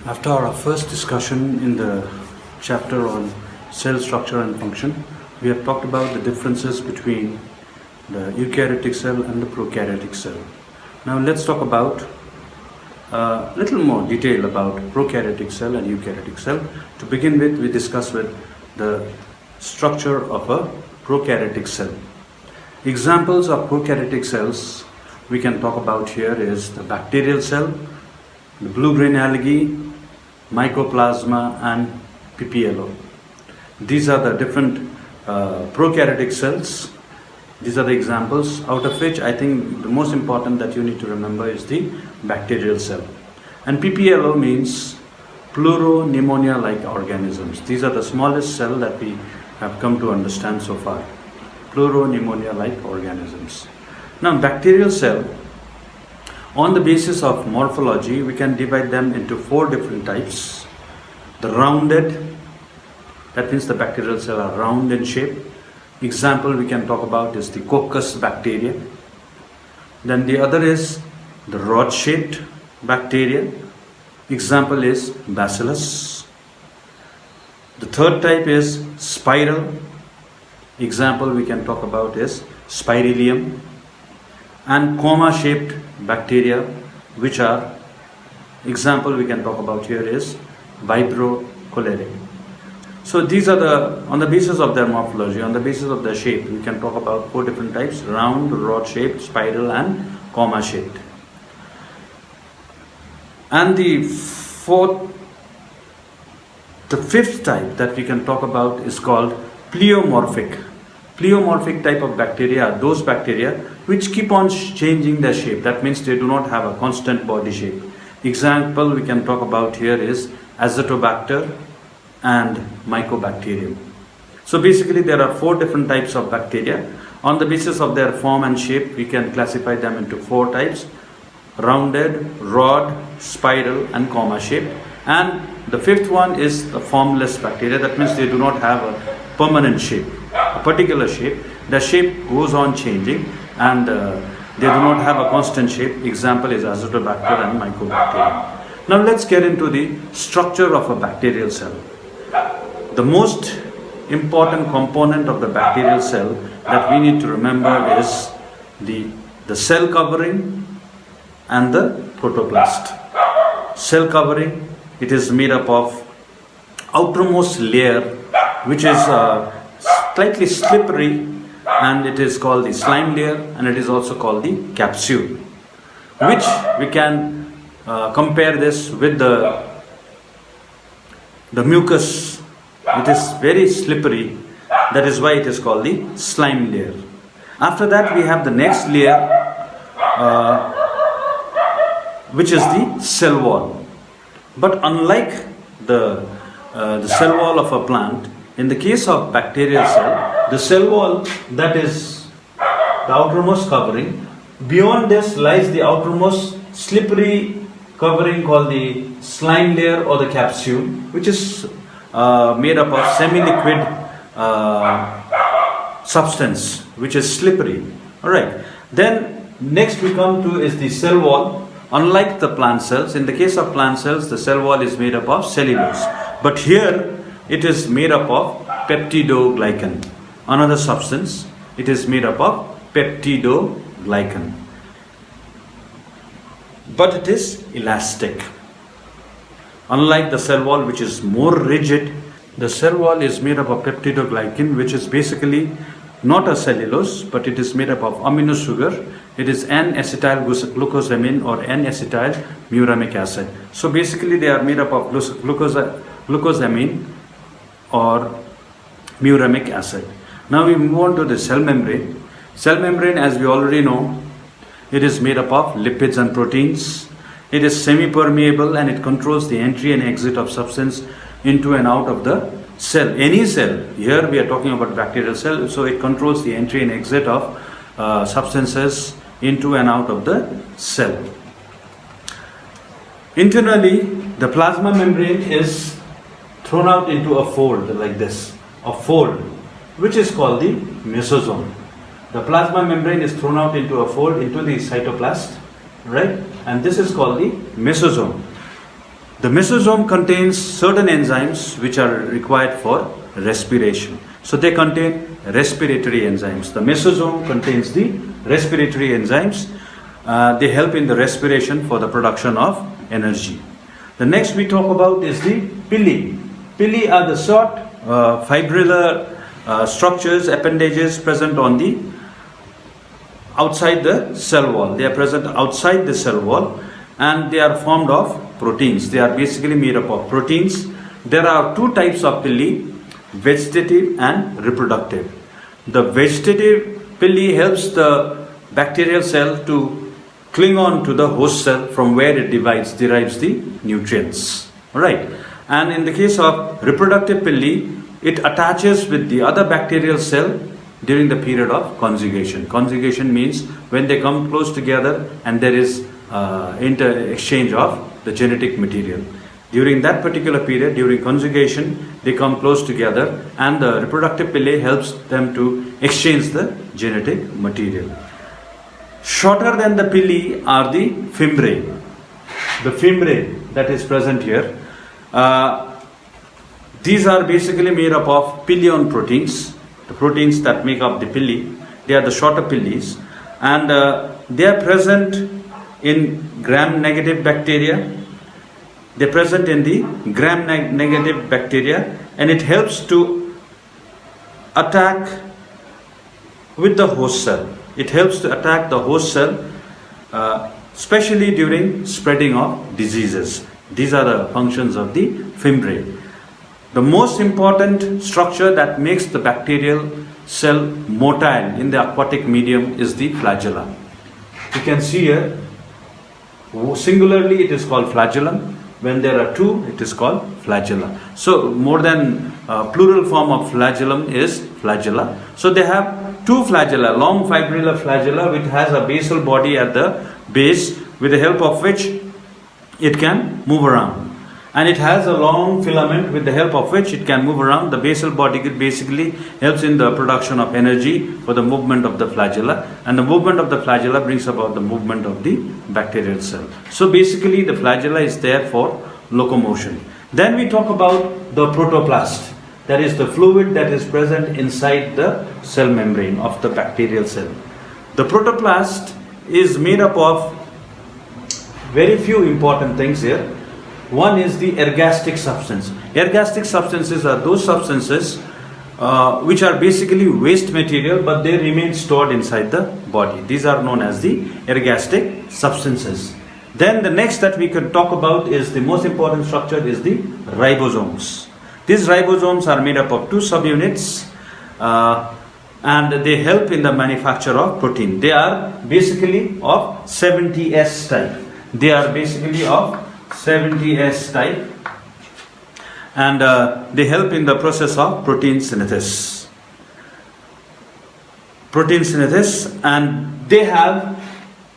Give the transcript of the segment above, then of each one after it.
After our first discussion in the chapter on cell structure and function, we have talked about the differences between the eukaryotic cell and the prokaryotic cell. Now let's talk about a little more detail about prokaryotic cell and eukaryotic cell. To begin with, we discuss with the structure of a prokaryotic cell. Examples of prokaryotic cells we can talk about here is the bacterial cell, the blue-green algae, mycoplasma and Pleomorphic. These are the different prokaryotic cells. These are the examples, out of which I think the most important that you need to remember is the bacterial cell. And Pleomorphic means pleuropneumonia-like organisms. These are the smallest cell that we have come to understand so far. Pleuropneumonia-like organisms. Now, bacterial cell, on the basis of morphology, we can divide them into 4 different types. The rounded, that means the bacterial cell are round in shape. Example we can talk about is the coccus bacteria. Then the other is the rod-shaped bacteria. Example is bacillus. The third type is spiral. Example we can talk about is spirillum. And comma-shaped bacteria, which are, example we can talk about here is vibrio-cholerae. So these are on the basis of their morphology, on the basis of their shape, we can talk about 4 different types: round, rod-shaped, spiral and comma-shaped. And the fifth type that we can talk about is called pleomorphic. Pleomorphic type of bacteria are those bacteria which keep on changing their shape. That means they do not have a constant body shape. Example we can talk about here is Azotobacter and Mycobacterium. So basically there are 4 different types of bacteria. On the basis of their form and shape, we can classify them into 4 types: rounded, rod, spiral and comma shaped. And the fifth one is the formless bacteria. That means they do not have a permanent shape, a particular shape. The shape goes on changing and they do not have a constant shape. Example is Azotobacter and Mycobacterium. Now let's get into the structure of a bacterial cell. The most important component of the bacterial cell that we need to remember is the cell covering and the protoplast. Cell covering, it is made up of outermost layer, which is slightly slippery, and it is called the slime layer, and it is also called the capsule, which we can compare this with the mucus. It is very slippery, that is why it is called the slime layer. After that we have the next layer, which is the cell wall. But unlike the cell wall of a plant, in the case of bacterial cell, the cell wall, that is the outermost covering, beyond this lies the outermost slippery covering called the slime layer or the capsule, which is made up of semi-liquid substance which is slippery. Alright, then next we come to is the cell wall. Unlike the plant cells, in the case of plant cells, the cell wall is made up of cellulose, but here it is made up of peptidoglycan, another substance. It is made up of peptidoglycan, but it is elastic. Unlike the cell wall, which is more rigid, the cell wall is made up of peptidoglycan, which is basically not a cellulose, but it is made up of amino sugar. It is N-acetyl glucosamine or N-acetyl muramic acid. So basically they are made up of glucosamine or muramic acid. Now we move on to the cell membrane. Cell membrane, as we already know, it is made up of lipids and proteins. It is semi-permeable and it controls the entry and exit of substance into and out of the cell. Any cell, here we are talking about bacterial cell, so it controls the entry and exit of substances into and out of the cell. Internally, the plasma membrane is thrown out into a fold like this, a fold, which is called the mesosome. The plasma membrane is thrown out into a fold into the cytoplast, right? And this is called the mesosome. The mesosome contains certain enzymes which are required for respiration. So they contain respiratory enzymes. The mesosome contains the respiratory enzymes. They help in the respiration for the production of energy. The next we talk about is the pili. Pili are the short fibrillar structures, appendages present on the outside the cell wall. They are present outside the cell wall and they are formed of proteins. They are basically made up of proteins. There are two types of pili, vegetative and reproductive. The vegetative pili helps the bacterial cell to cling on to the host cell from where it derives the nutrients. Alright. And in the case of reproductive pili, it attaches with the other bacterial cell during the period of conjugation. Conjugation means when they come close together and there is exchange of the genetic material. During that particular period, during conjugation, they come close together and the reproductive pili helps them to exchange the genetic material. Shorter than the pili are the fimbriae. The fimbriae that is present here. These are basically made up of pilion proteins, the proteins that make up the pili. They are the shorter pilis, and they are present in gram-negative bacteria. They are present in the gram-negative bacteria, and it helps to attack with the host cell. It helps to attack the host cell, especially during spreading of diseases. These are the functions of the fimbriae. The most important structure that makes the bacterial cell motile in the aquatic medium is the flagella. You can see here, singularly it is called flagellum. When there are two, it is called flagella. So more than plural form of flagellum is flagella. So they have two flagella, long fibrillar flagella which has a basal body at the base with the help of which it can move around. And it has a long filament with the help of which it can move around. The basal body basically helps in the production of energy for the movement of the flagella, and the movement of the flagella brings about the movement of the bacterial cell. So basically the flagella is there for locomotion. Then we talk about the protoplast, that is the fluid that is present inside the cell membrane of the bacterial cell. The protoplast is made up of very few important things here. One is the ergastic substance. Ergastic substances are those substances which are basically waste material, but they remain stored inside the body. These are known as the ergastic substances. Then the next that we can talk about is the most important structure is the ribosomes. These ribosomes are made up of two subunits and they help in the manufacture of protein. They are basically of 70S type. They are basically of 70S type, and they help in the process of protein synthesis. And they have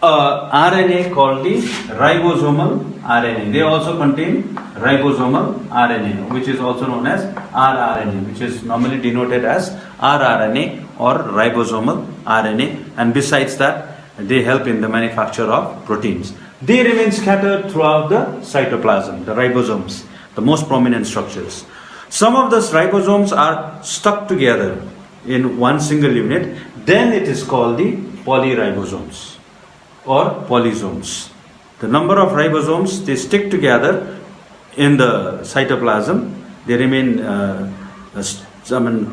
RNA called the ribosomal RNA. They also contain ribosomal RNA, which is also known as rRNA, which is normally denoted as rRNA or ribosomal RNA. And besides that, they help in the manufacture of proteins. They remain scattered throughout the cytoplasm, the ribosomes, the most prominent structures. Some of those ribosomes are stuck together in one single unit. Then it is called the polyribosomes or polysomes. The number of ribosomes, they stick together in the cytoplasm. They remain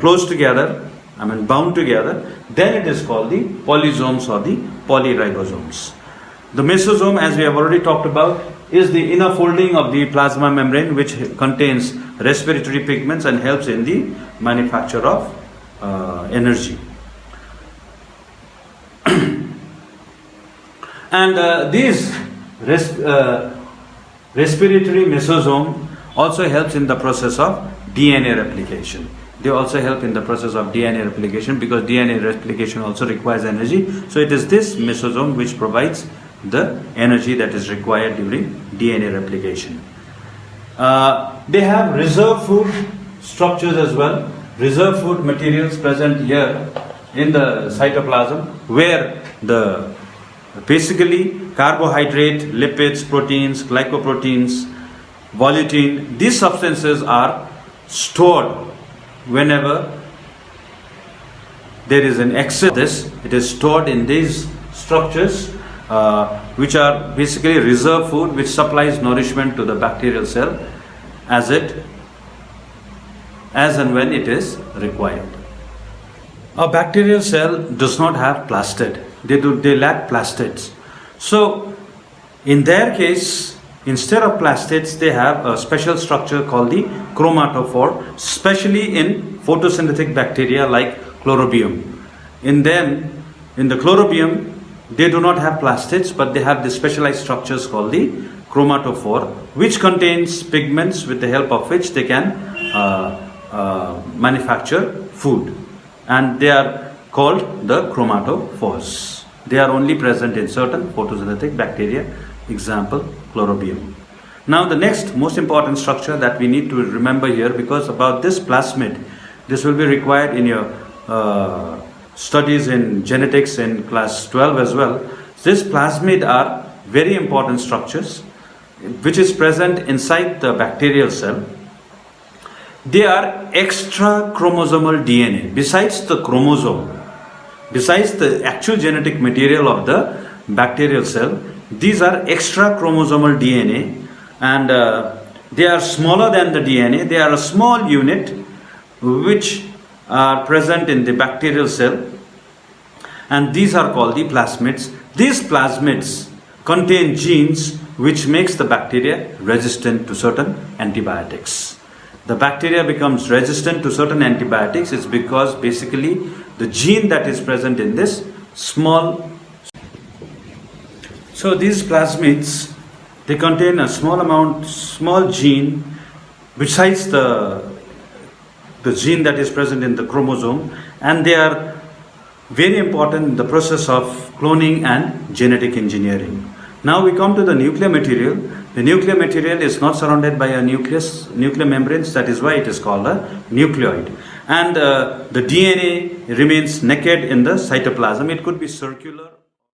close together, bound together. Then it is called the polysomes or the polyribosomes. The mesosome, as we have already talked about, is the inner folding of the plasma membrane which contains respiratory pigments and helps in the manufacture of energy. And these respiratory mesosome also helps in the process of DNA replication. They also help in the process of DNA replication because DNA replication also requires energy. So it is this mesosome which provides the energy that is required during DNA replication. They have reserve food structures as well. Reserve food materials present here in the cytoplasm where the basically carbohydrate, lipids, proteins, glycoproteins, volutin. These substances are stored whenever there is an excess of this. It is stored in these structures which are basically reserve food which supplies nourishment to the bacterial cell as and when it is required. A bacterial cell does not have plastid. They lack plastids. So in their case, instead of plastids, they have a special structure called the chromatophore, especially in photosynthetic bacteria like chlorobium. In the chlorobium, they do not have plastids, but they have the specialized structures called the chromatophore, which contains pigments with the help of which they can manufacture food. And they are called the chromatophores. They are only present in certain photosynthetic bacteria, example chlorobium. Now the next most important structure that we need to remember here, because about this plasmid, this will be required in your studies in genetics in class 12 as well. This plasmid are very important structures which is present inside the bacterial cell. They are extra chromosomal DNA. Besides the chromosome, besides the actual genetic material of the bacterial cell, these are extra chromosomal DNA, and they are smaller than the DNA. They are a small unit which are present in the bacterial cell, and these are called the plasmids. These plasmids contain genes which makes the bacteria resistant to certain antibiotics. The bacteria becomes resistant to certain antibiotics is because basically the gene that is present in this small. So these plasmids, they contain a small gene besides the gene that is present in the chromosome, and they are very important in the process of cloning and genetic engineering. Now we come to the nuclear material. The nuclear material is not surrounded by a nuclear membranes, that is why it is called a nucleoid. And the DNA remains naked in the cytoplasm. It could be circular.